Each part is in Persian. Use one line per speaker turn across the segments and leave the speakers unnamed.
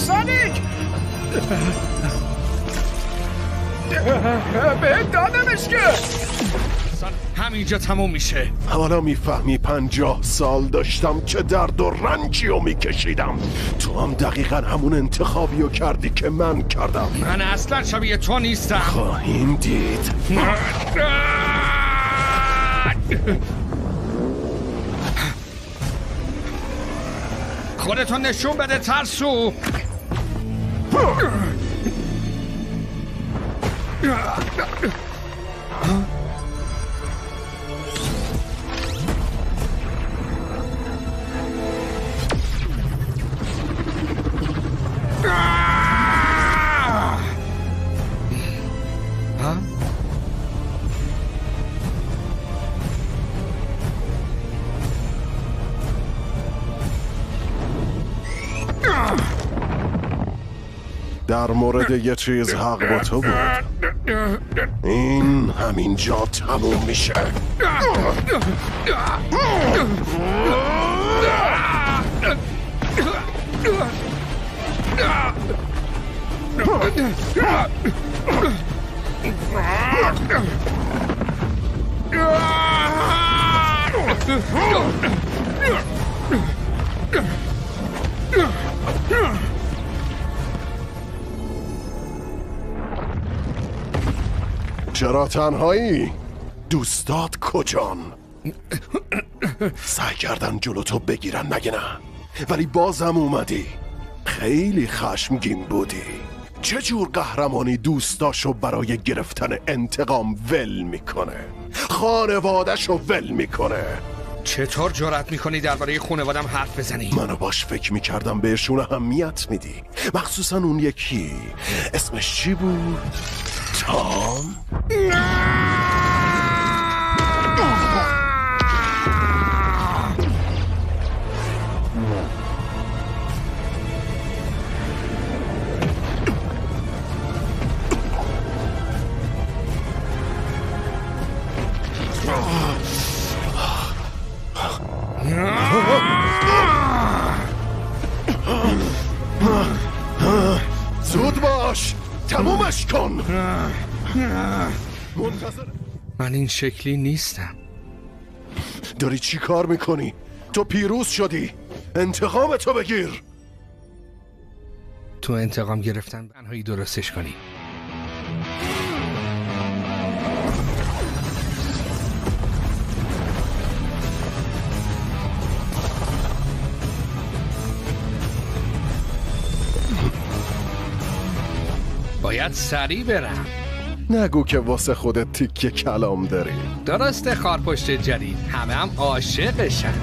سانیک بهت دادمش که
همینجا تموم میشه.
حالا میفهمی 50 سال داشتم چه درد و رنجی رو میکشیدم. تو هم دقیقا همون انتخابی رو کردی که من کردم.
من اصلا شبیه تو نیستم.
خواهیم دید.
خودتون نشون بده ترسو.
در مورد یه چیز حق با تو بود. این همینجا تموم میشه. چرا تنهایی؟ دوستات کجان؟ سعی کردن جلوتو بگیرن مگه نه؟ ولی بازم اومدی. خیلی خشمگین بودی. چجور قهرمانی دوستاشو برای گرفتن انتقام ول میکنه؟ خانوادهشو ول میکنه.
چطور جرأت میکنی درباره خانوادم حرف بزنی؟
منو باش فکر میکردم بهشون اهمیت میدی، مخصوصا اون یکی اسمش چی بود؟ تام؟ زود باش، تمومش کن. منتظر
من این شکلی نیستم.
داری چی کار میکنی؟ تو پیروز شدی، انتقام تو بگیر.
تو انتقام گرفتن تنهایی درستش کنی. باید سریع برم.
نگو که واسه خودت تیکه کلام داری.
درسته خارپشت جدید، همه هم عاشقشن.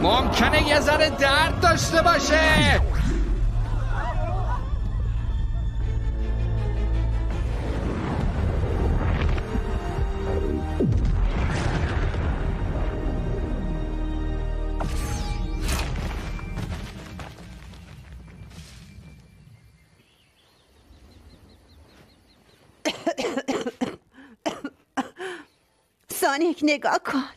ممکنه یه ذره درد داشته باشه.
سانیک نگاه کن.